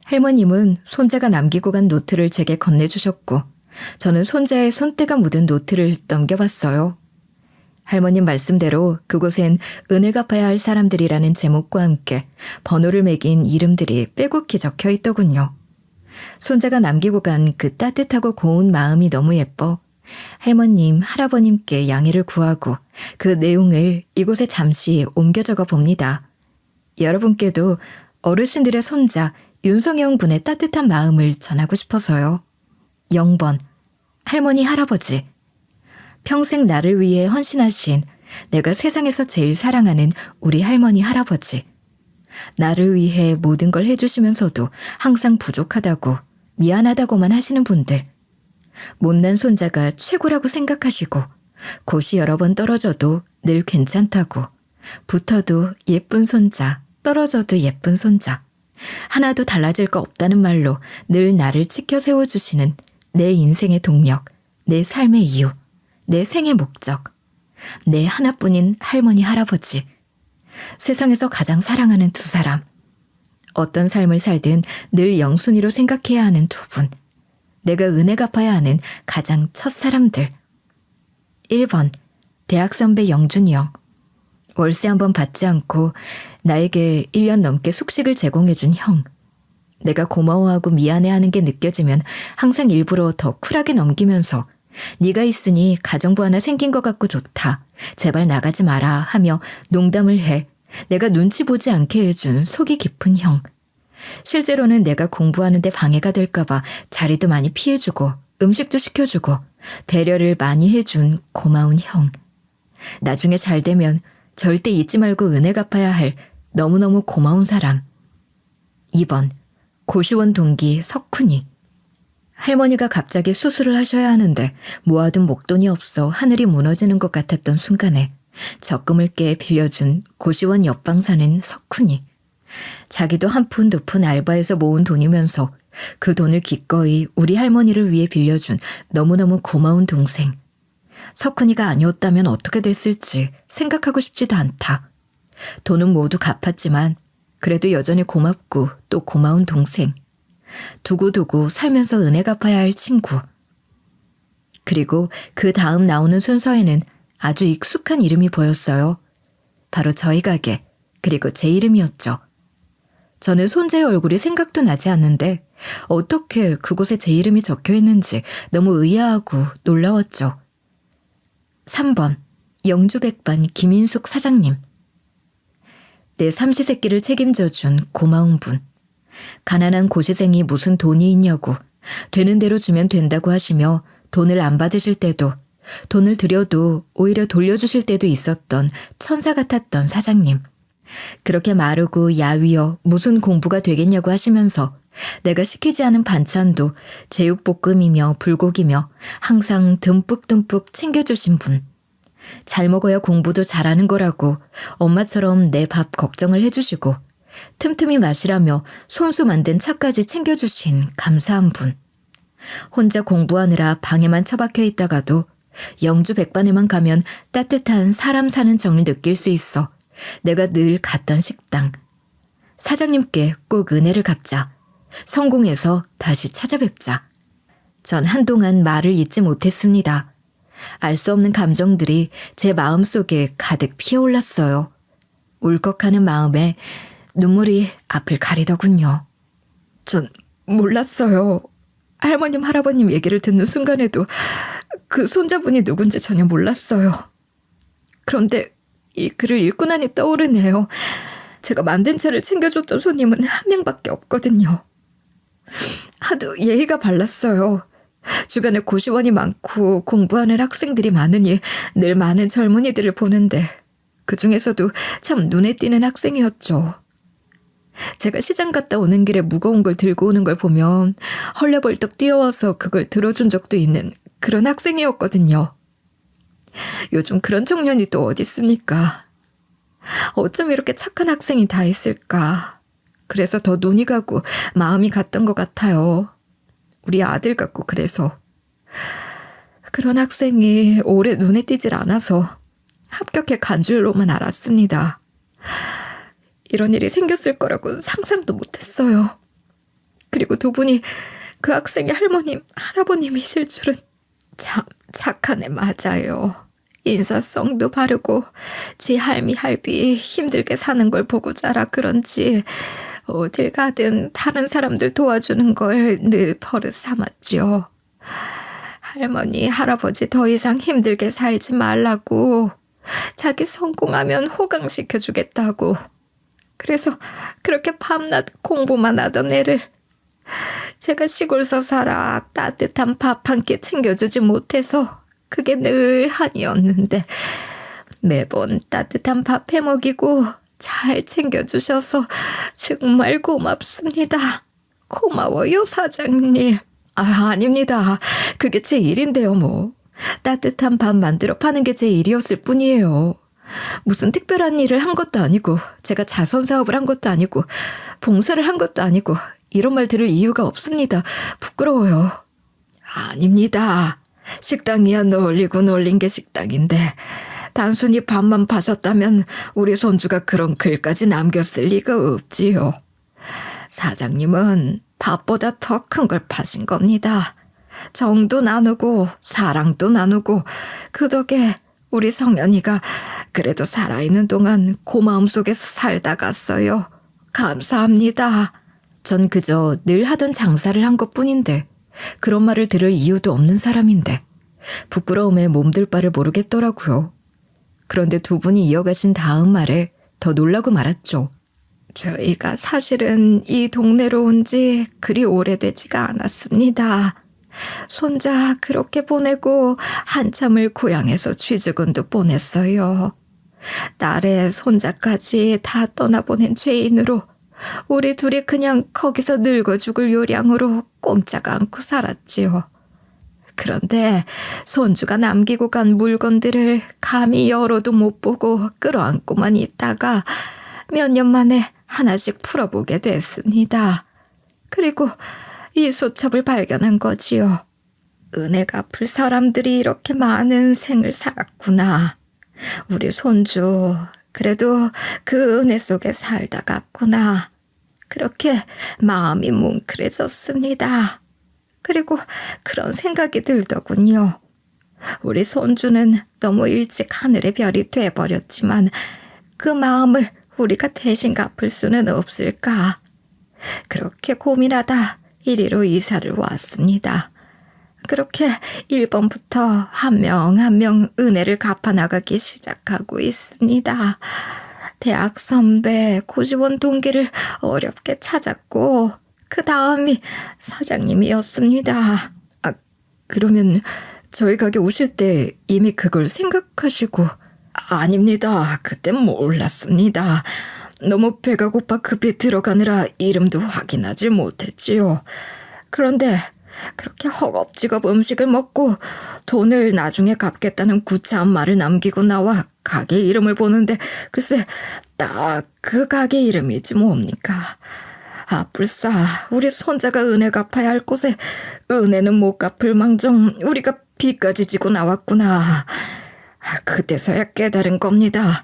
할머님은 손자가 남기고 간 노트를 제게 건네주셨고 저는 손자의 손때가 묻은 노트를 넘겨봤어요. 할머님 말씀대로 그곳엔 은혜 갚아야 할 사람들이라는 제목과 함께 번호를 매긴 이름들이 빼곡히 적혀 있더군요. 손자가 남기고 간 그 따뜻하고 고운 마음이 너무 예뻐 할머님, 할아버님께 양해를 구하고 그 내용을 이곳에 잠시 옮겨 적어 봅니다. 여러분께도 어르신들의 손자 윤성영 군의 따뜻한 마음을 전하고 싶어서요. 0번 할머니, 할아버지. 평생 나를 위해 헌신하신 내가 세상에서 제일 사랑하는 우리 할머니, 할아버지. 나를 위해 모든 걸 해주시면서도 항상 부족하다고 미안하다고만 하시는 분들. 못난 손자가 최고라고 생각하시고 곳이 여러 번 떨어져도 늘 괜찮다고 붙어도 예쁜 손자, 떨어져도 예쁜 손자. 하나도 달라질 거 없다는 말로 늘 나를 지켜 세워주시는 내 인생의 동력, 내 삶의 이유, 내 생의 목적. 내 하나뿐인 할머니, 할아버지. 세상에서 가장 사랑하는 두 사람. 어떤 삶을 살든 늘 영순이로 생각해야 하는 두 분. 내가 은혜 갚아야 하는 가장 첫 사람들. 1번 대학 선배 영준이 형. 월세 한 번 받지 않고 나에게 1년 넘게 숙식을 제공해준 형. 내가 고마워하고 미안해하는 게 느껴지면 항상 일부러 더 쿨하게 넘기면서 네가 있으니 가정부 하나 생긴 것 같고 좋다. 제발 나가지 마라 하며 농담을 해 내가 눈치 보지 않게 해준 속이 깊은 형. 실제로는 내가 공부하는 데 방해가 될까봐 자리도 많이 피해주고 음식도 시켜주고 배려를 많이 해준 고마운 형. 나중에 잘 되면 절대 잊지 말고 은혜 갚아야 할 너무너무 고마운 사람. 2번 고시원 동기 석훈이. 할머니가 갑자기 수술을 하셔야 하는데 모아둔 목돈이 없어 하늘이 무너지는 것 같았던 순간에 적금을 깨 빌려준 고시원 옆방 사는 석훈이. 자기도 한 푼 두 푼 알바해서 모은 돈이면서 그 돈을 기꺼이 우리 할머니를 위해 빌려준 너무너무 고마운 동생. 석훈이가 아니었다면 어떻게 됐을지 생각하고 싶지도 않다. 돈은 모두 갚았지만 그래도 여전히 고맙고 또 고마운 동생. 두고두고 살면서 은혜 갚아야 할 친구. 그리고 그 다음 나오는 순서에는 아주 익숙한 이름이 보였어요. 바로 저희 가게, 그리고 제 이름이었죠. 저는 손자의 얼굴이 생각도 나지 않는데 어떻게 그곳에 제 이름이 적혀 있는지 너무 의아하고 놀라웠죠. 3번 영주백반 김인숙 사장님. 내 삼시세끼를 책임져준 고마운 분. 가난한 고시생이 무슨 돈이 있냐고 되는 대로 주면 된다고 하시며 돈을 안 받으실 때도 돈을 드려도 오히려 돌려주실 때도 있었던 천사 같았던 사장님. 그렇게 마르고 야위어 무슨 공부가 되겠냐고 하시면서 내가 시키지 않은 반찬도 제육볶음이며 불고기며 항상 듬뿍듬뿍 챙겨주신 분. 잘 먹어야 공부도 잘하는 거라고 엄마처럼 내 밥 걱정을 해주시고 틈틈이 마시라며 손수 만든 차까지 챙겨주신 감사한 분. 혼자 공부하느라 방에만 처박혀 있다가도 영주 백반에만 가면 따뜻한 사람 사는 정을 느낄 수 있어 내가 늘 갔던 식당. 사장님께 꼭 은혜를 갚자. 성공해서 다시 찾아뵙자. 전 한동안 말을 잇지 못했습니다. 알 수 없는 감정들이 제 마음속에 가득 피어올랐어요. 울컥하는 마음에 눈물이 앞을 가리더군요. 전 몰랐어요. 할머님, 할아버님 얘기를 듣는 순간에도 그 손자분이 누군지 전혀 몰랐어요. 그런데 이 글을 읽고 나니 떠오르네요. 제가 만든 차를 챙겨줬던 손님은 한 명밖에 없거든요. 하도 예의가 발랐어요. 주변에 고시원이 많고 공부하는 학생들이 많으니 늘 많은 젊은이들을 보는데 그중에서도 참 눈에 띄는 학생이었죠. 제가 시장 갔다 오는 길에 무거운 걸 들고 오는 걸 보면 헐레벌떡 뛰어와서 그걸 들어준 적도 있는 그런 학생이었거든요. 요즘 그런 청년이 또 어디 있습니까? 어쩜 이렇게 착한 학생이 다 있을까? 그래서 더 눈이 가고 마음이 갔던 것 같아요. 우리 아들 같고 그래서. 그런 학생이 오래 눈에 띄질 않아서 합격해 간 줄로만 알았습니다. 이런 일이 생겼을 거라고 상상도 못했어요. 그리고 두 분이 그 학생의 할머님, 할아버님이실 줄은 참 착한 애 맞아요. 인사성도 바르고 지 할미 할비 힘들게 사는 걸 보고 자라 그런지 어딜 가든 다른 사람들 도와주는 걸 늘 버릇 삼았죠. 할머니, 할아버지 더 이상 힘들게 살지 말라고 자기 성공하면 호강시켜주겠다고. 그래서 그렇게 밤낮 공부만 하던 애를 제가 시골서 살아 따뜻한 밥 한 끼 챙겨주지 못해서 그게 늘 한이었는데 매번 따뜻한 밥 해먹이고 잘 챙겨주셔서 정말 고맙습니다. 고마워요, 사장님. 아닙니다. 그게 제 일인데요, 뭐. 따뜻한 밥 만들어 파는 게 제 일이었을 뿐이에요. 무슨 특별한 일을 한 것도 아니고 제가 자선사업을 한 것도 아니고 봉사를 한 것도 아니고 이런 말 들을 이유가 없습니다. 부끄러워요. 아닙니다. 식당이야 널리고 널린 게 식당인데 단순히 밥만 파셨다면 우리 손주가 그런 글까지 남겼을 리가 없지요. 사장님은 밥보다 더 큰 걸 파신 겁니다. 정도 나누고 사랑도 나누고 그 덕에 우리 성현이가 그래도 살아있는 동안 고마움 속에서 살다 갔어요. 감사합니다. 전 그저 늘 하던 장사를 한 것뿐인데 그런 말을 들을 이유도 없는 사람인데 부끄러움에 몸둘 바를 모르겠더라고요. 그런데 두 분이 이어가신 다음 말에 더 놀라고 말았죠. 저희가 사실은 이 동네로 온 지 그리 오래되지가 않았습니다. 손자 그렇게 보내고 한참을 고향에서 취직운도 보냈어요. 딸의 손자까지 다 떠나보낸 죄인으로 우리 둘이 그냥 거기서 늙어 죽을 요량으로 꼼짝 않고 살았지요. 그런데 손주가 남기고 간 물건들을 감히 열어도 못 보고 끌어안고만 있다가 몇 년 만에 하나씩 풀어보게 됐습니다. 그리고 이 수첩을 발견한 거지요. 은혜 갚을 사람들이 이렇게 많은 생을 살았구나. 우리 손주 그래도 그 은혜 속에 살다 갔구나. 그렇게 마음이 뭉클해졌습니다. 그리고 그런 생각이 들더군요. 우리 손주는 너무 일찍 하늘의 별이 돼버렸지만 그 마음을 우리가 대신 갚을 수는 없을까. 그렇게 고민하다 이리로 이사를 왔습니다. 그렇게 1번부터 한 명 한 명 은혜를 갚아나가기 시작하고 있습니다. 대학 선배, 고시원 동기를 어렵게 찾았고 그 다음이 사장님이었습니다. 그러면 저희 가게 오실 때 이미 그걸 생각하시고 아닙니다. 그땐 몰랐습니다. 너무 배가 고파 급히 들어가느라 이름도 확인하지 못했지요. 그런데 그렇게 허겁지겁 음식을 먹고 돈을 나중에 갚겠다는 구차한 말을 남기고 나와 가게 이름을 보는데 글쎄 딱 그 가게 이름이지 뭡니까. 불싸 우리 손자가 은혜 갚아야 할 곳에 은혜는 못 갚을 망정 우리가 빚까지 지고 나왔구나. 그때서야 깨달은 겁니다.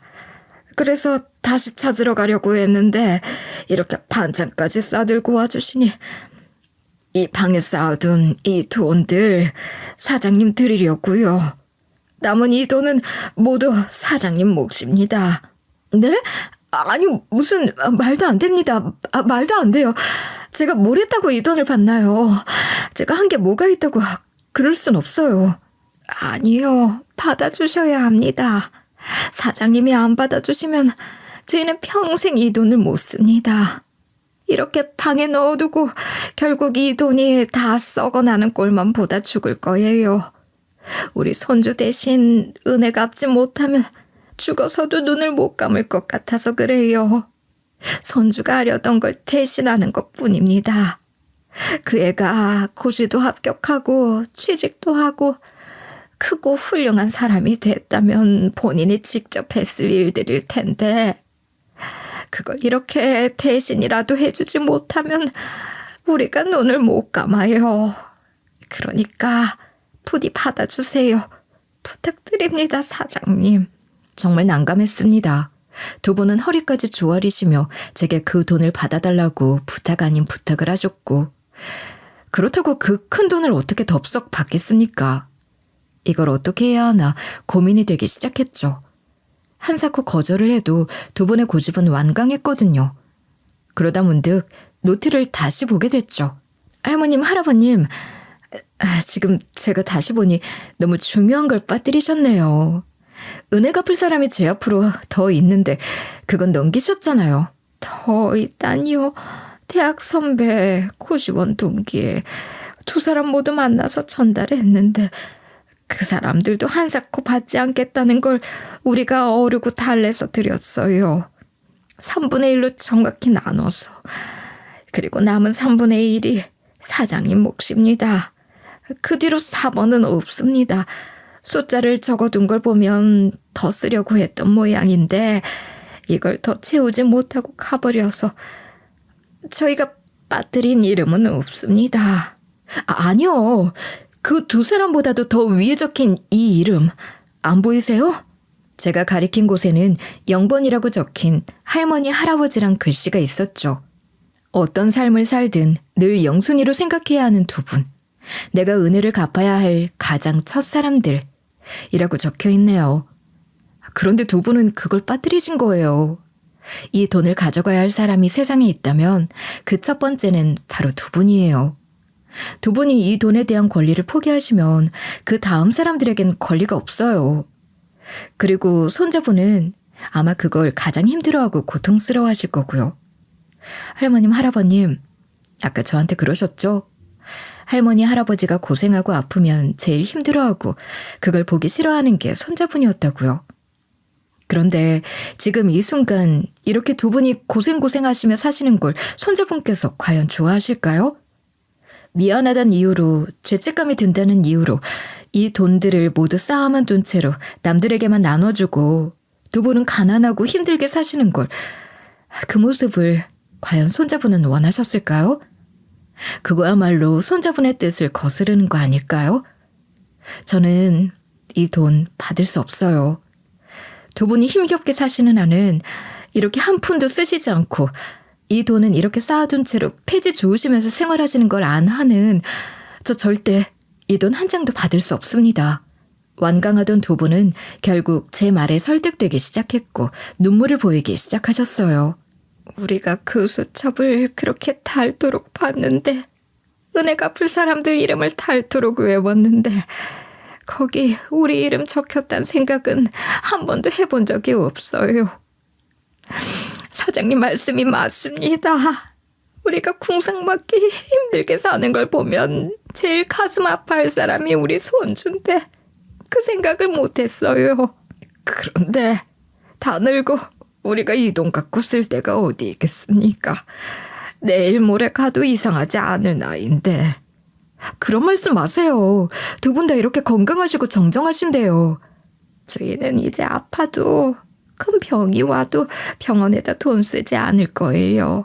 그래서 다시 찾으러 가려고 했는데 이렇게 반찬까지 싸들고 와주시니 이 방에 쌓아둔 이 돈들 사장님 드리려고요. 남은 이 돈은 모두 사장님 몫입니다. 네? 아니 무슨 말도 안 됩니다. 말도 안 돼요. 제가 뭘 했다고 이 돈을 받나요? 제가 한 게 뭐가 있다고 그럴 순 없어요. 아니요. 받아주셔야 합니다. 사장님이 안 받아주시면 저희는 평생 이 돈을 못 씁니다. 이렇게 방에 넣어두고 결국 이 돈이 다 썩어나는 꼴만 보다 죽을 거예요. 우리 손주 대신 은혜 갚지 못하면 죽어서도 눈을 못 감을 것 같아서 그래요. 손주가 하려던 걸 대신하는 것뿐입니다. 그 애가 고시도 합격하고 취직도 하고 크고 훌륭한 사람이 됐다면 본인이 직접 했을 일들일 텐데 그걸 이렇게 대신이라도 해주지 못하면 우리가 눈을 못 감아요. 그러니까 부디 받아주세요. 부탁드립니다, 사장님. 정말 난감했습니다. 두 분은 허리까지 조아리시며 제게 그 돈을 받아달라고 부탁 아닌 부탁을 하셨고 그렇다고 그 큰 돈을 어떻게 덥석 받겠습니까? 이걸 어떻게 해야 하나 고민이 되기 시작했죠. 한사코 거절을 해도 두 분의 고집은 완강했거든요. 그러다 문득 노트를 다시 보게 됐죠. 할머님, 할아버님, 지금 제가 다시 보니 너무 중요한 걸 빠뜨리셨네요. 은혜 갚을 사람이 제 앞으로 더 있는데 그건 넘기셨잖아요. 더 있다니요. 대학 선배, 고시원 동기 두 사람 모두 만나서 전달했는데 그 사람들도 한사코 받지 않겠다는 걸 우리가 어르고 달래서 드렸어요. 3분의 1로 정확히 나눠서. 그리고 남은 3분의 1이 사장님 몫입니다. 그 뒤로 4번은 없습니다. 숫자를 적어둔 걸 보면 더 쓰려고 했던 모양인데 이걸 더 채우지 못하고 가버려서 저희가 빠뜨린 이름은 없습니다. 아니요. 그 두 사람보다도 더 위에 적힌 이 이름 안 보이세요? 제가 가리킨 곳에는 0번이라고 적힌 할머니, 할아버지란 글씨가 있었죠. 어떤 삶을 살든 늘 영순위로 생각해야 하는 두 분. 내가 은혜를 갚아야 할 가장 첫 사람들 이라고 적혀 있네요. 그런데 두 분은 그걸 빠뜨리신 거예요. 이 돈을 가져가야 할 사람이 세상에 있다면 그 첫 번째는 바로 두 분이에요. 두 분이 이 돈에 대한 권리를 포기하시면 그 다음 사람들에겐 권리가 없어요. 그리고 손자분은 아마 그걸 가장 힘들어하고 고통스러워하실 거고요. 할머님, 할아버님, 아까 저한테 그러셨죠? 할머니, 할아버지가 고생하고 아프면 제일 힘들어하고 그걸 보기 싫어하는 게 손자분이었다고요. 그런데 지금 이 순간 이렇게 두 분이 고생하시며 사시는 걸 손자분께서 과연 좋아하실까요? 미안하다는 이유로, 죄책감이 든다는 이유로 이 돈들을 모두 쌓아만 둔 채로 남들에게만 나눠주고 두 분은 가난하고 힘들게 사시는 걸, 그 모습을 과연 손자분은 원하셨을까요? 그거야말로 손자분의 뜻을 거스르는 거 아닐까요? 저는 이 돈 받을 수 없어요. 두 분이 힘겹게 사시는 한은 이렇게 한 푼도 쓰시지 않고 이 돈은 이렇게 쌓아둔 채로 폐지 주우시면서 생활하시는 걸 안 하는 저 절대 이 돈 한 장도 받을 수 없습니다. 완강하던 두 분은 결국 제 말에 설득되기 시작했고 눈물을 보이기 시작하셨어요. 우리가 그 수첩을 그렇게 닳도록 봤는데, 은혜 갚을 사람들 이름을 닳도록 외웠는데 거기 우리 이름 적혔다는 생각은 한 번도 해본 적이 없어요. 사장님 말씀이 맞습니다. 우리가 궁상맞게 힘들게 사는 걸 보면 제일 가슴 아파할 사람이 우리 손주인데 그 생각을 못했어요. 그런데 다 늙고 우리가 이 돈 갖고 쓸 데가 어디 있겠습니까? 내일 모레 가도 이상하지 않을 나이인데. 그런 말씀 마세요. 두 분 다 이렇게 건강하시고 정정하신데요. 저희는 이제 아파도 큰 병이 와도 병원에다 돈 쓰지 않을 거예요.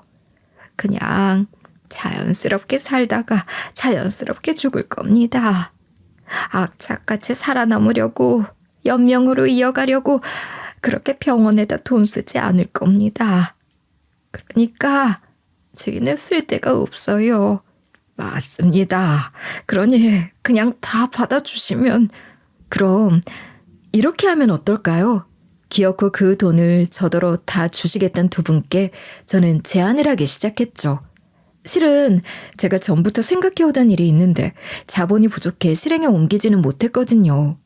그냥 자연스럽게 살다가 자연스럽게 죽을 겁니다. 악착같이 살아남으려고 연명으로 이어가려고 그렇게 병원에다 돈 쓰지 않을 겁니다. 그러니까 저희는 쓸 데가 없어요. 맞습니다. 그러니 그냥 다 받아주시면. 그럼 이렇게 하면 어떨까요? 기어코 그 돈을 저더러 다 주시겠다는 두 분께 저는 제안을 하기 시작했죠. 실은 제가 전부터 생각해오던 일이 있는데 자본이 부족해 실행에 옮기지는 못했거든요.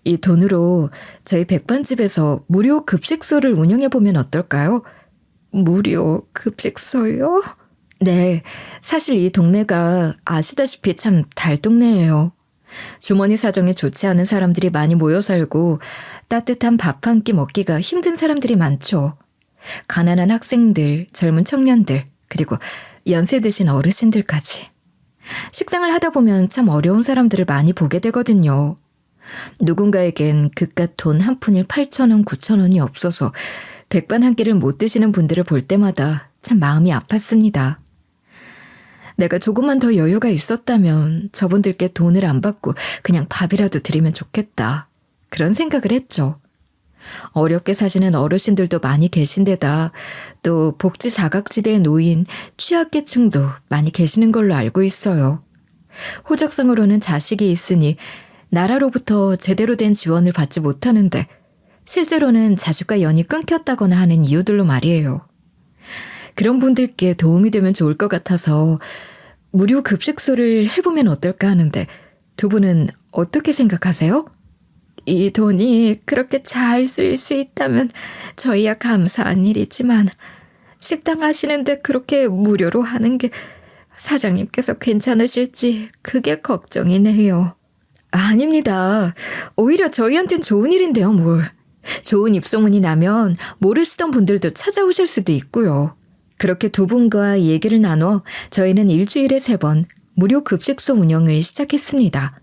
이 돈으로 저희 백반집에서 무료 급식소를 운영해보면 어떨까요? 무료 급식소요? 네, 사실 이 동네가 아시다시피 참 달동네예요. 주머니 사정이 좋지 않은 사람들이 많이 모여 살고 따뜻한 밥 한 끼 먹기가 힘든 사람들이 많죠. 가난한 학생들, 젊은 청년들, 그리고 연세 드신 어르신들까지. 식당을 하다 보면 참 어려운 사람들을 많이 보게 되거든요. 누군가에겐 그깟 돈 한 푼일 8,000원, 9,000원이 없어서 백반 한 끼를 못 드시는 분들을 볼 때마다 참 마음이 아팠습니다. 내가 조금만 더 여유가 있었다면 저분들께 돈을 안 받고 그냥 밥이라도 드리면 좋겠다. 그런 생각을 했죠. 어렵게 사시는 어르신들도 많이 계신데다 또 복지 사각지대에 놓인 취약계층도 많이 계시는 걸로 알고 있어요. 호적상으로는 자식이 있으니 나라로부터 제대로 된 지원을 받지 못하는데 실제로는 자식과 연이 끊겼다거나 하는 이유들로 말이에요. 그런 분들께 도움이 되면 좋을 것 같아서 무료 급식소를 해보면 어떨까 하는데 두 분은 어떻게 생각하세요? 이 돈이 그렇게 잘 쓰일 수 있다면 저희야 감사한 일이지만 식당 하시는데 그렇게 무료로 하는 게 사장님께서 괜찮으실지 그게 걱정이네요. 아닙니다. 오히려 저희한텐 좋은 일인데요, 뭘. 좋은 입소문이 나면 모르시던 분들도 찾아오실 수도 있고요. 그렇게 두 분과 얘기를 나눠 저희는 일주일에 3번 무료 급식소 운영을 시작했습니다.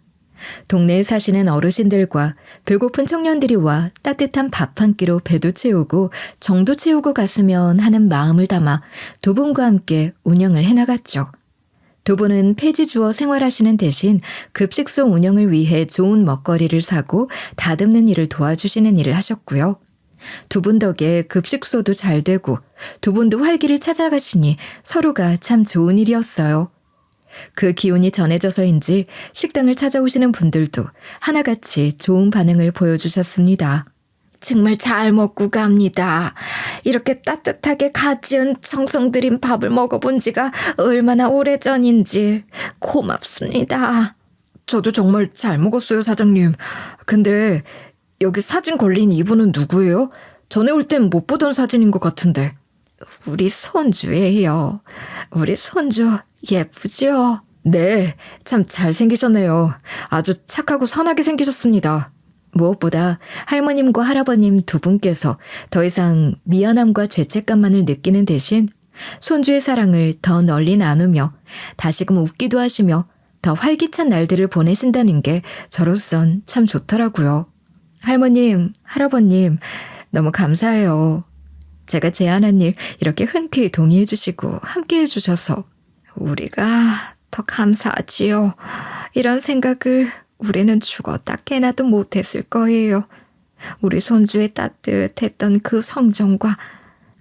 동네에 사시는 어르신들과 배고픈 청년들이 와 따뜻한 밥 한 끼로 배도 채우고 정도 채우고 갔으면 하는 마음을 담아 두 분과 함께 운영을 해나갔죠. 두 분은 폐지 주어 생활하시는 대신 급식소 운영을 위해 좋은 먹거리를 사고 다듬는 일을 도와주시는 일을 하셨고요. 두 분 덕에 급식소도 잘 되고 두 분도 활기를 찾아가시니 서로가 참 좋은 일이었어요. 그 기운이 전해져서인지 식당을 찾아오시는 분들도 하나같이 좋은 반응을 보여주셨습니다. 정말 잘 먹고 갑니다. 이렇게 따뜻하게 갓 지은 정성 들인 밥을 먹어본 지가 얼마나 오래전인지 고맙습니다. 저도 정말 잘 먹었어요, 사장님. 근데 여기 사진 걸린 이분은 누구예요? 전에 올 땐 못 보던 사진인 것 같은데. 우리 손주예요. 우리 손주 예쁘죠? 네, 참 잘생기셨네요. 아주 착하고 선하게 생기셨습니다. 무엇보다 할머님과 할아버님 두 분께서 더 이상 미안함과 죄책감만을 느끼는 대신 손주의 사랑을 더 널리 나누며 다시금 웃기도 하시며 더 활기찬 날들을 보내신다는 게 저로선 참 좋더라고요. 할머님, 할아버님, 너무 감사해요. 제가 제안한 일 이렇게 흔쾌히 동의해 주시고 함께 해주셔서. 우리가 더 감사하지요. 이런 생각을 우리는 죽었다 깨나도 못했을 거예요. 우리 손주의 따뜻했던 그 성정과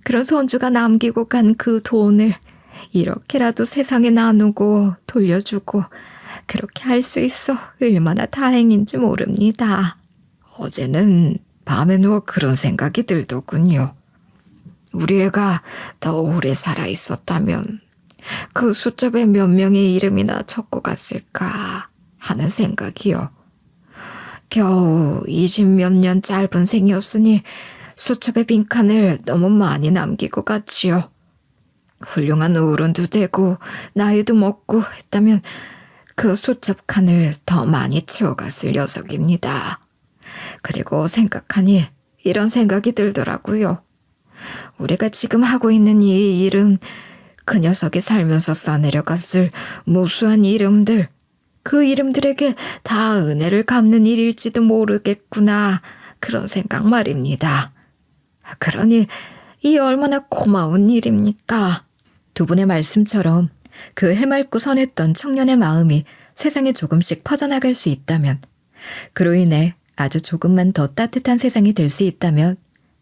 그런 손주가 남기고 간 그 돈을 이렇게라도 세상에 나누고 돌려주고 그렇게 할 수 있어 얼마나 다행인지 모릅니다. 어제는 밤에 누워 그런 생각이 들더군요. 우리 애가 더 오래 살아 있었다면 그 수첩에 몇 명의 이름이나 적고 갔을까 하는 생각이요. 겨우 20몇 년 짧은 생이었으니 수첩의 빈칸을 너무 많이 남기고 갔지요. 훌륭한 어른도 되고 나이도 먹고 했다면 그 수첩 칸을 더 많이 채워갔을 녀석입니다. 그리고 생각하니 이런 생각이 들더라고요. 우리가 지금 하고 있는 이 일은 그 녀석이 살면서 써내려갔을 무수한 이름들, 그 이름들에게 다 은혜를 갚는 일일지도 모르겠구나, 그런 생각 말입니다. 그러니 이 얼마나 고마운 일입니까? 두 분의 말씀처럼 그 해맑고 선했던 청년의 마음이 세상에 조금씩 퍼져나갈 수 있다면, 그로 인해 아주 조금만 더 따뜻한 세상이 될 수 있다면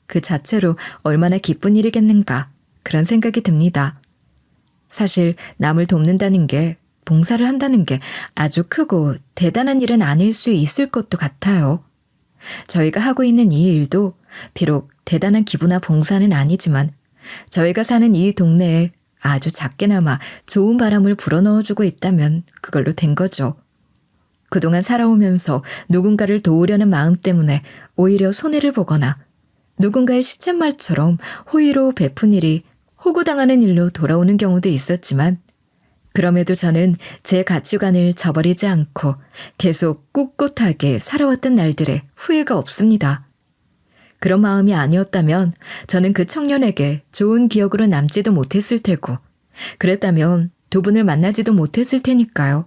그 자체로 얼마나 기쁜 일이겠는가, 그런 생각이 듭니다. 사실 남을 돕는다는 게, 봉사를 한다는 게 아주 크고 대단한 일은 아닐 수 있을 것도 같아요. 저희가 하고 있는 이 일도 비록 대단한 기부나 봉사는 아니지만 저희가 사는 이 동네에 아주 작게나마 좋은 바람을 불어넣어주고 있다면 그걸로 된 거죠. 그동안 살아오면서 누군가를 도우려는 마음 때문에 오히려 손해를 보거나 누군가의 시쳇말처럼 호의로 베푼 일이 호구당하는 일로 돌아오는 경우도 있었지만, 그럼에도 저는 제 가치관을 저버리지 않고 계속 꿋꿋하게 살아왔던 날들에 후회가 없습니다. 그런 마음이 아니었다면 저는 그 청년에게 좋은 기억으로 남지도 못했을 테고, 그랬다면 두 분을 만나지도 못했을 테니까요.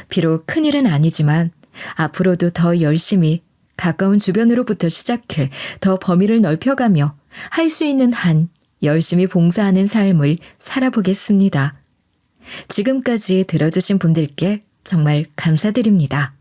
비록 큰일은 아니지만 앞으로도 더 열심히 가까운 주변으로부터 시작해 더 범위를 넓혀가며 할 수 있는 한 열심히 봉사하는 삶을 살아보겠습니다. 지금까지 들어주신 분들께 정말 감사드립니다.